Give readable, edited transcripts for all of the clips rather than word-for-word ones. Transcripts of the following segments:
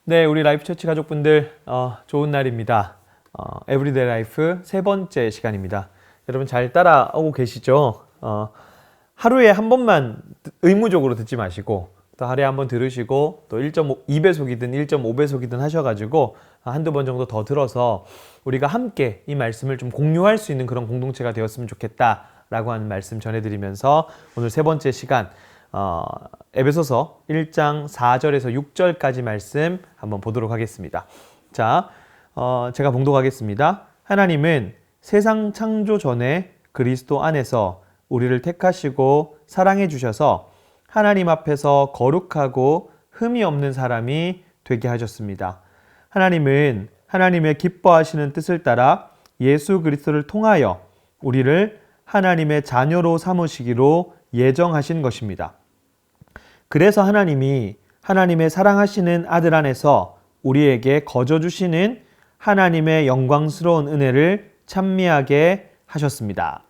네, 우리 라이프 처치 가족분들 좋은 날입니다. 에브리데이 라이프 세 번째 시간입니다. 여러분 잘 따라오고 계시죠? 하루에 한 번만 의무적으로 듣지 마시고 또 하루에 한 번 들으시고 또 1.2배속이든 1.5배속이든 하셔가지고 한두 번 정도 더 들어서 우리가 함께 이 말씀을 좀 공유할 수 있는 그런 공동체가 되었으면 좋겠다라고 하는 말씀 전해드리면서 오늘 세 번째 시간 에베소서 1장 4절에서 6절까지 말씀 한번 보도록 하겠습니다. 자, 제가 봉독하겠습니다. 하나님은 세상 창조 전에 그리스도 안에서 우리를 택하시고 사랑해 주셔서 하나님 앞에서 거룩하고 흠이 없는 사람이 되게 하셨습니다. 하나님은 하나님의 기뻐하시는 뜻을 따라 예수 그리스도를 통하여 우리를 하나님의 자녀로 삼으시기로 예정하신 것입니다. 그래서 하나님이 하나님의 사랑하시는 아들 안에서 우리에게 거저 주시는 하나님의 영광스러운 은혜를 찬미하게 하셨습니다.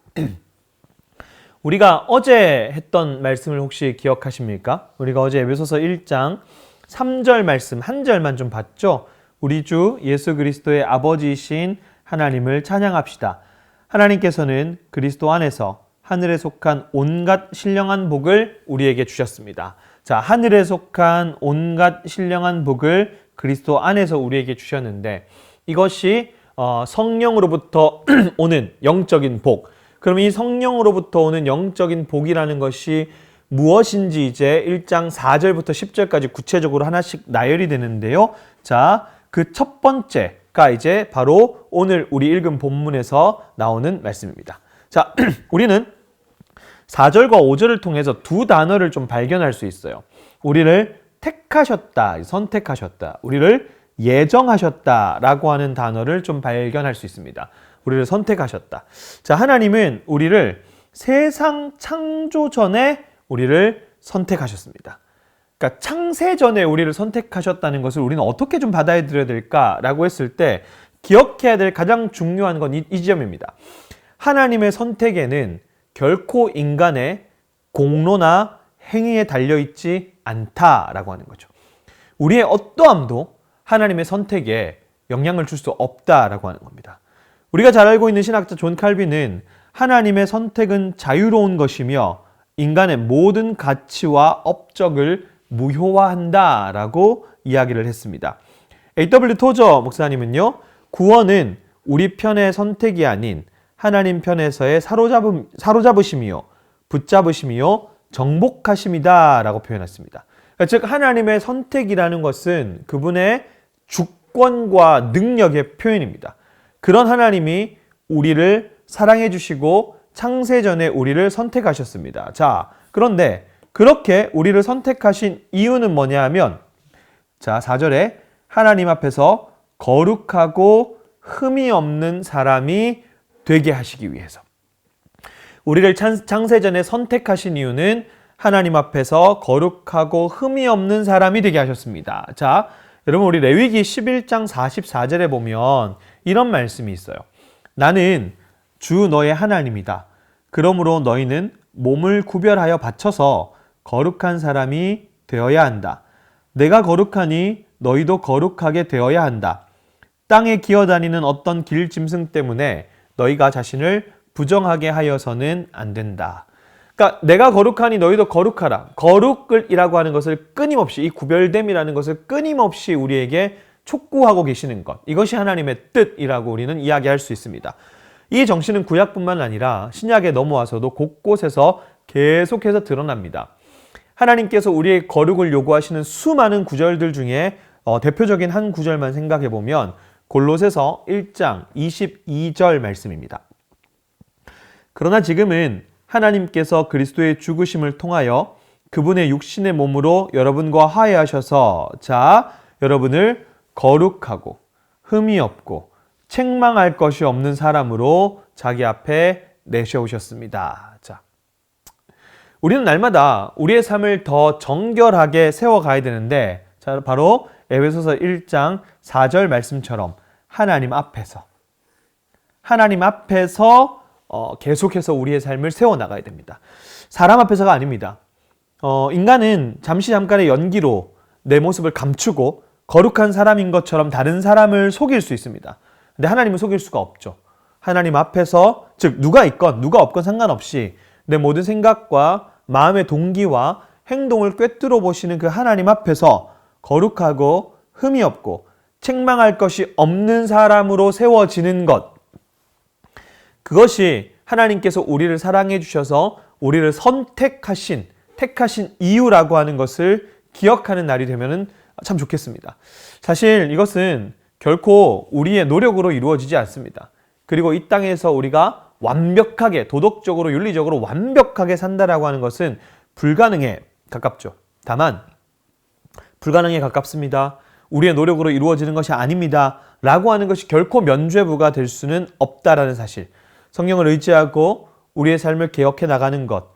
우리가 어제 했던 말씀을 혹시 기억하십니까? 우리가 어제 에베소서 1장 3절 말씀 한 절만 좀 봤죠? 우리 주 예수 그리스도의 아버지이신 하나님을 찬양합시다. 하나님께서는 그리스도 안에서 하늘에 속한 온갖 신령한 복을 우리에게 주셨습니다. 자, 하늘에 속한 온갖 신령한 복을 그리스도 안에서 우리에게 주셨는데 이것이 성령으로부터 오는 영적인 복. 그럼 이 성령으로부터 오는 영적인 복이라는 것이 무엇인지 이제 1장 4절부터 10절까지 구체적으로 하나씩 나열이 되는데요. 자, 그 첫 번째가 이제 바로 오늘 우리 읽은 본문에서 나오는 말씀입니다. 자, 우리는 4절과 5절을 통해서 두 단어를 좀 발견할 수 있어요. 우리를 택하셨다, 선택하셨다, 우리를 예정하셨다라고 하는 단어를 좀 발견할 수 있습니다. 우리를 선택하셨다. 자, 하나님은 우리를 세상 창조 전에 우리를 선택하셨습니다. 그러니까 창세 전에 우리를 선택하셨다는 것을 우리는 어떻게 좀 받아들여야 될까라고 했을 때 기억해야 될 가장 중요한 건 이 지점입니다. 하나님의 선택에는 결코 인간의 공로나 행위에 달려있지 않다라고 하는 거죠. 우리의 어떠함도 하나님의 선택에 영향을 줄 수 없다라고 하는 겁니다. 우리가 잘 알고 있는 신학자 존 칼빈은 하나님의 선택은 자유로운 것이며 인간의 모든 가치와 업적을 무효화한다라고 이야기를 했습니다. A.W. 토저 목사님은요, 구원은 우리 편의 선택이 아닌 하나님 편에서의 사로잡으심이요, 붙잡으심이요, 정복하심이다 라고 표현했습니다. 즉 하나님의 선택이라는 것은 그분의 주권과 능력의 표현입니다. 그런 하나님이 우리를 사랑해 주시고 창세전에 우리를 선택하셨습니다. 자, 그런데 그렇게 우리를 선택하신 이유는 뭐냐 하면, 자, 4절에 하나님 앞에서 거룩하고 흠이 없는 사람이 되게 하시기 위해서. 우리를 창세전에 선택하신 이유는 하나님 앞에서 거룩하고 흠이 없는 사람이 되게 하셨습니다. 자, 여러분 우리 레위기 11장 44절에 보면 이런 말씀이 있어요. 나는 주 너의 하나님이다. 그러므로 너희는 몸을 구별하여 바쳐서 거룩한 사람이 되어야 한다. 내가 거룩하니 너희도 거룩하게 되어야 한다. 땅에 기어다니는 어떤 길 짐승 때문에 너희가 자신을 부정하게 하여서는 안 된다. 그러니까 내가 거룩하니 너희도 거룩하라. 거룩이라고 하는 것을 끊임없이, 이 구별됨이라는 것을 끊임없이 우리에게 촉구하고 계시는 것. 이것이 하나님의 뜻이라고 우리는 이야기할 수 있습니다. 이 정신은 구약뿐만 아니라 신약에 넘어와서도 곳곳에서 계속해서 드러납니다. 하나님께서 우리의 거룩을 요구하시는 수많은 구절들 중에 대표적인 한 구절만 생각해 보면 골로새서 1장 22절 말씀입니다. 그러나 지금은 하나님께서 그리스도의 죽으심을 통하여 그분의 육신의 몸으로 여러분과 화해하셔서, 자, 여러분을 거룩하고 흠이 없고 책망할 것이 없는 사람으로 자기 앞에 내세우셨습니다. 자, 우리는 날마다 우리의 삶을 더 정결하게 세워가야 되는데, 자, 바로 에베소서 1장 4절 말씀처럼 하나님 앞에서 계속해서 우리의 삶을 세워나가야 됩니다. 사람 앞에서가 아닙니다. 인간은 잠깐의 연기로 내 모습을 감추고 거룩한 사람인 것처럼 다른 사람을 속일 수 있습니다. 근데 하나님은 속일 수가 없죠. 하나님 앞에서, 즉 누가 있건 누가 없건 상관없이 내 모든 생각과 마음의 동기와 행동을 꿰뚫어 보시는 그 하나님 앞에서 거룩하고 흠이 없고 책망할 것이 없는 사람으로 세워지는 것, 그것이 하나님께서 우리를 사랑해 주셔서 우리를 택하신 이유라고 하는 것을 기억하는 날이 되면 참 좋겠습니다. 사실 이것은 결코 우리의 노력으로 이루어지지 않습니다. 그리고 이 땅에서 우리가 완벽하게, 도덕적으로, 윤리적으로 완벽하게 산다라고 하는 것은 불가능에 가깝죠. 다만 불가능에 가깝습니다. 우리의 노력으로 이루어지는 것이 아닙니다. 라고 하는 것이 결코 면죄부가 될 수는 없다라는 사실. 성령을 의지하고 우리의 삶을 개혁해 나가는 것.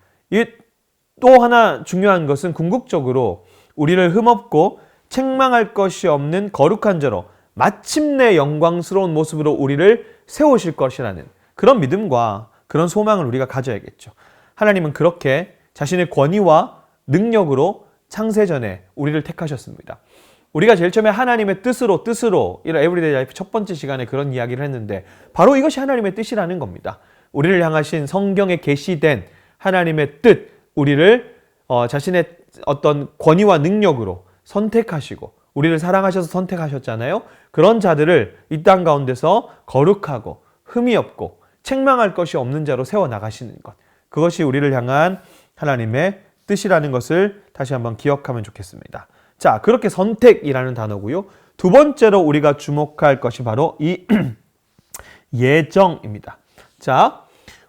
또 하나 중요한 것은 궁극적으로 우리를 흠없고 책망할 것이 없는 거룩한 자로 마침내 영광스러운 모습으로 우리를 세우실 것이라는 그런 믿음과 그런 소망을 우리가 가져야겠죠. 하나님은 그렇게 자신의 권위와 능력으로 창세전에 우리를 택하셨습니다. 우리가 제일 처음에 하나님의 뜻으로 이런 에브리데이 라이프 첫 번째 시간에 그런 이야기를 했는데 바로 이것이 하나님의 뜻이라는 겁니다. 우리를 향하신 성경에 계시된 하나님의 뜻, 우리를 자신의 어떤 권위와 능력으로 선택하시고 우리를 사랑하셔서 선택하셨잖아요. 그런 자들을 이 땅 가운데서 거룩하고 흠이 없고 책망할 것이 없는 자로 세워나가시는 것, 그것이 우리를 향한 하나님의 뜻이라는 것을 다시 한번 기억하면 좋겠습니다. 자, 그렇게 선택이라는 단어고요. 두 번째로 우리가 주목할 것이 바로 이 예정입니다. 자,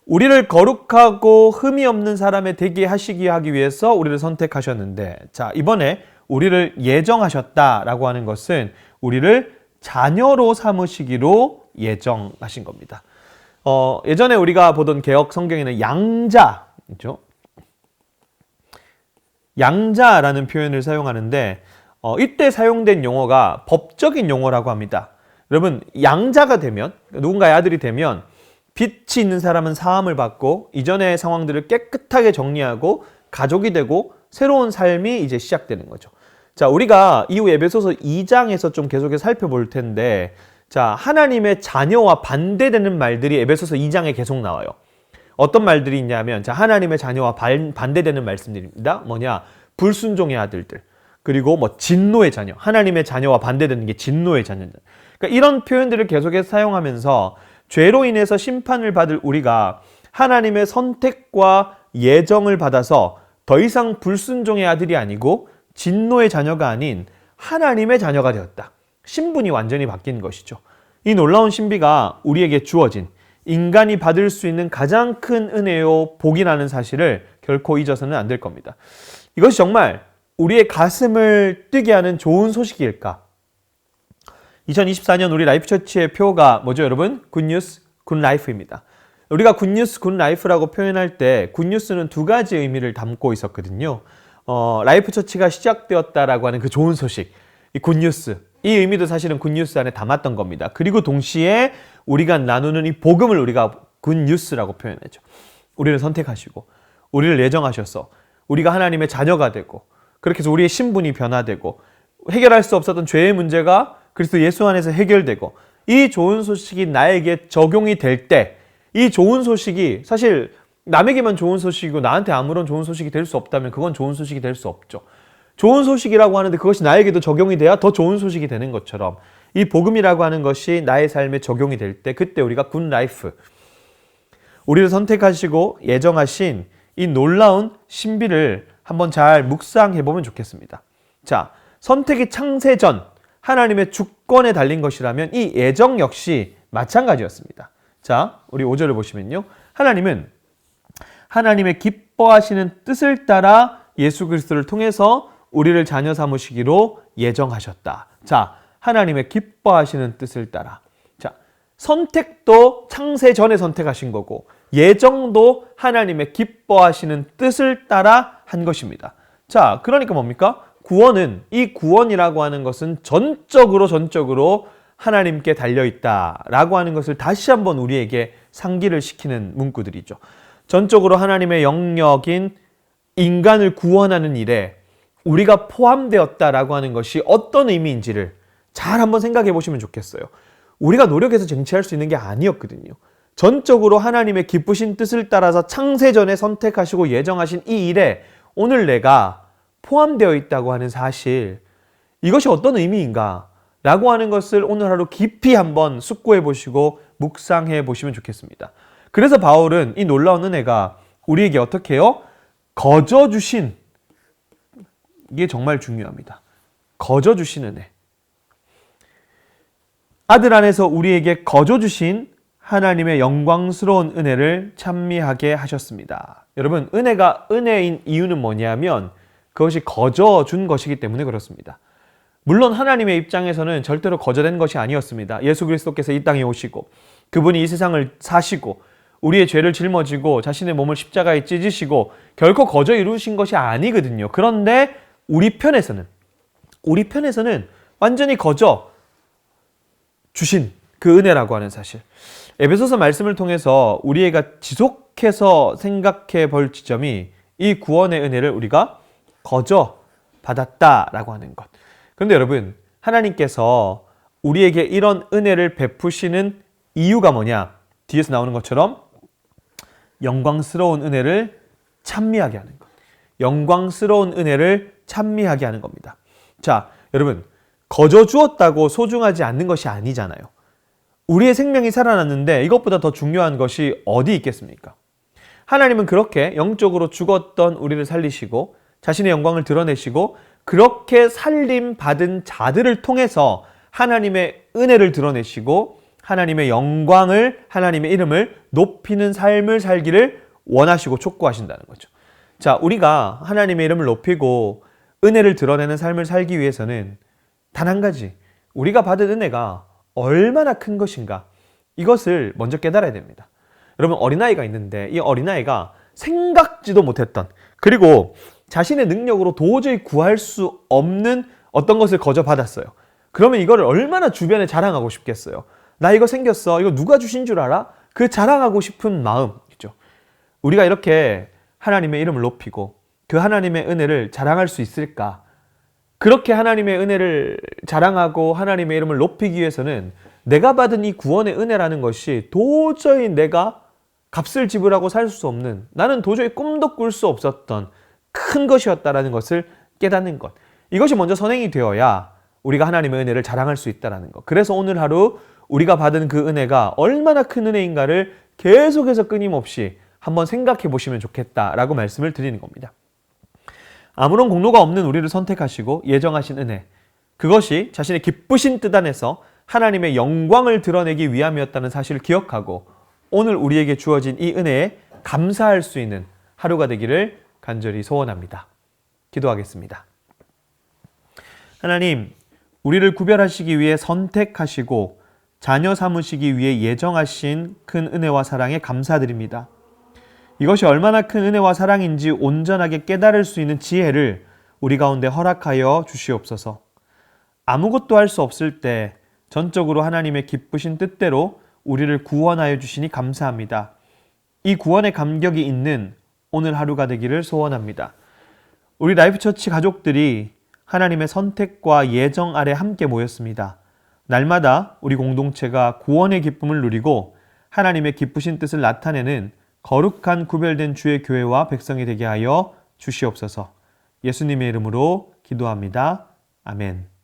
우리를 거룩하고 흠이 없는 사람의 되게 하기 위해서 우리를 선택하셨는데, 자, 이번에 우리를 예정하셨다라고 하는 것은 우리를 자녀로 삼으시기로 예정하신 겁니다. 예전에 우리가 보던 개역 성경에는 양자죠. 양자라는 표현을 사용하는데 이때 사용된 용어가 법적인 용어라고 합니다. 여러분, 양자가 되면, 누군가의 아들이 되면 빚이 있는 사람은 사함을 받고 이전의 상황들을 깨끗하게 정리하고 가족이 되고 새로운 삶이 이제 시작되는 거죠. 자, 우리가 이후 에베소서 2장에서 좀 계속해서 살펴볼 텐데, 자, 하나님의 자녀와 반대되는 말들이 에베소서 2장에 계속 나와요. 어떤 말들이 있냐면, 자, 하나님의 자녀와 반대되는 말씀들입니다. 뭐냐? 불순종의 아들들. 그리고 뭐 진노의 자녀. 하나님의 자녀와 반대되는 게 진노의 자녀들. 그러니까 이런 표현들을 계속해서 사용하면서 죄로 인해서 심판을 받을 우리가 하나님의 선택과 예정을 받아서 더 이상 불순종의 아들이 아니고 진노의 자녀가 아닌 하나님의 자녀가 되었다. 신분이 완전히 바뀐 것이죠. 이 놀라운 신비가 우리에게 주어진 인간이 받을 수 있는 가장 큰 은혜요 복이라는 사실을 결코 잊어서는 안 될 겁니다. 이것이 정말 우리의 가슴을 뛰게 하는 좋은 소식일까? 2024년 우리 라이프처치의 표가 뭐죠, 여러분? 굿뉴스, 굿라이프입니다. 우리가 굿뉴스, 굿라이프라고 표현할 때 굿뉴스는 두 가지 의미를 담고 있었거든요. 라이프처치가 시작되었다라고 하는 그 좋은 소식, 이 굿뉴스, 이 의미도 사실은 굿뉴스 안에 담았던 겁니다. 그리고 동시에 우리가 나누는 이 복음을 우리가 굿뉴스라고 표현하죠. 우리를 선택하시고 우리를 예정하셔서 우리가 하나님의 자녀가 되고, 그렇게 해서 우리의 신분이 변화되고 해결할 수 없었던 죄의 문제가 그리스도 예수 안에서 해결되고, 이 좋은 소식이 나에게 적용이 될 때, 이 좋은 소식이 사실 남에게만 좋은 소식이고 나한테 아무런 좋은 소식이 될 수 없다면 그건 좋은 소식이 될 수 없죠. 좋은 소식이라고 하는데 그것이 나에게도 적용이 돼야 더 좋은 소식이 되는 것처럼, 이 복음이라고 하는 것이 나의 삶에 적용이 될 때, 그때 우리가 굿라이프, 우리를 선택하시고 예정하신 이 놀라운 신비를 한번 잘 묵상해 보면 좋겠습니다. 자, 선택이 창세전 하나님의 주권에 달린 것이라면 이 예정 역시 마찬가지였습니다. 자, 우리 5절을 보시면요. 하나님은 하나님의 기뻐하시는 뜻을 따라 예수 그리스도를 통해서 우리를 자녀 삼으시기로 예정하셨다. 자, 하나님의 기뻐하시는 뜻을 따라. 자, 선택도 창세전에 선택하신 거고 예정도 하나님의 기뻐하시는 뜻을 따라 한 것입니다. 자, 그러니까 뭡니까? 구원은, 이 구원이라고 하는 것은 전적으로 하나님께 달려있다라고 하는 것을 다시 한번 우리에게 상기를 시키는 문구들이죠. 전적으로 하나님의 영역인 인간을 구원하는 일에 우리가 포함되었다라고 하는 것이 어떤 의미인지를 잘 한번 생각해 보시면 좋겠어요. 우리가 노력해서 쟁취할 수 있는 게 아니었거든요. 전적으로 하나님의 기쁘신 뜻을 따라서 창세전에 선택하시고 예정하신 이 일에 오늘 내가 포함되어 있다고 하는 사실, 이것이 어떤 의미인가? 라고 하는 것을 오늘 하루 깊이 한번 숙고해 보시고 묵상해 보시면 좋겠습니다. 그래서 바울은 이 놀라운 은혜가 우리에게 어떻게 해요? 거저 주신, 이게 정말 중요합니다. 거저 주신 은혜. 아들 안에서 우리에게 거저 주신 하나님의 영광스러운 은혜를 찬미하게 하셨습니다. 여러분, 은혜가 은혜인 이유는 뭐냐면 그것이 거저 준 것이기 때문에 그렇습니다. 물론 하나님의 입장에서는 절대로 거저된 것이 아니었습니다. 예수 그리스도께서 이 땅에 오시고 그분이 이 세상을 사시고 우리의 죄를 짊어지고 자신의 몸을 십자가에 찢으시고 결코 거저 이루신 것이 아니거든요. 그런데 우리 편에서는 완전히 거저 주신 그 은혜라고 하는 사실. 에베소서 말씀을 통해서 우리가 지속해서 생각해 볼 지점이 이 구원의 은혜를 우리가 거저 받았다라고 하는 것. 그런데 여러분, 하나님께서 우리에게 이런 은혜를 베푸시는 이유가 뭐냐? 뒤에서 나오는 것처럼 영광스러운 은혜를 찬미하게 하는 것. 영광스러운 은혜를 찬미하게 하는 겁니다. 자, 여러분, 거저 주었다고 소중하지 않는 것이 아니잖아요. 우리의 생명이 살아났는데 이것보다 더 중요한 것이 어디 있겠습니까? 하나님은 그렇게 영적으로 죽었던 우리를 살리시고 자신의 영광을 드러내시고 그렇게 살림 받은 자들을 통해서 하나님의 은혜를 드러내시고 하나님의 영광을, 하나님의 이름을 높이는 삶을 살기를 원하시고 촉구하신다는 거죠. 자, 우리가 하나님의 이름을 높이고 은혜를 드러내는 삶을 살기 위해서는 단 한 가지, 우리가 받은 은혜가 얼마나 큰 것인가, 이것을 먼저 깨달아야 됩니다. 여러분, 어린아이가 있는데 이 어린아이가 생각지도 못했던, 그리고 자신의 능력으로 도저히 구할 수 없는 어떤 것을 거저 받았어요. 그러면 이거를 얼마나 주변에 자랑하고 싶겠어요. 나 이거 생겼어. 이거 누가 주신 줄 알아? 그 자랑하고 싶은 마음 있죠. 우리가 이렇게 하나님의 이름을 높이고 그 하나님의 은혜를 자랑할 수 있을까? 그렇게 하나님의 은혜를 자랑하고 하나님의 이름을 높이기 위해서는 내가 받은 이 구원의 은혜라는 것이 도저히 내가 값을 지불하고 살 수 없는, 나는 도저히 꿈도 꿀 수 없었던 큰 것이었다라는 것을 깨닫는 것. 이것이 먼저 선행이 되어야 우리가 하나님의 은혜를 자랑할 수 있다는 것. 그래서 오늘 하루 우리가 받은 그 은혜가 얼마나 큰 은혜인가를 계속해서 끊임없이 한번 생각해 보시면 좋겠다라고 말씀을 드리는 겁니다. 아무런 공로가 없는 우리를 선택하시고 예정하신 은혜, 그것이 자신의 기쁘신 뜻 안에서 하나님의 영광을 드러내기 위함이었다는 사실을 기억하고 오늘 우리에게 주어진 이 은혜에 감사할 수 있는 하루가 되기를 간절히 소원합니다. 기도하겠습니다. 하나님, 우리를 구별하시기 위해 선택하시고 자녀 삼으시기 위해 예정하신 큰 은혜와 사랑에 감사드립니다. 이것이 얼마나 큰 은혜와 사랑인지 온전하게 깨달을 수 있는 지혜를 우리 가운데 허락하여 주시옵소서. 아무것도 할 수 없을 때 전적으로 하나님의 기쁘신 뜻대로 우리를 구원하여 주시니 감사합니다. 이 구원의 감격이 있는 오늘 하루가 되기를 소원합니다. 우리 라이프처치 가족들이 하나님의 선택과 예정 아래 함께 모였습니다. 날마다 우리 공동체가 구원의 기쁨을 누리고 하나님의 기쁘신 뜻을 나타내는 거룩한 구별된 주의 교회와 백성이 되게 하여 주시옵소서. 예수님의 이름으로 기도합니다. 아멘.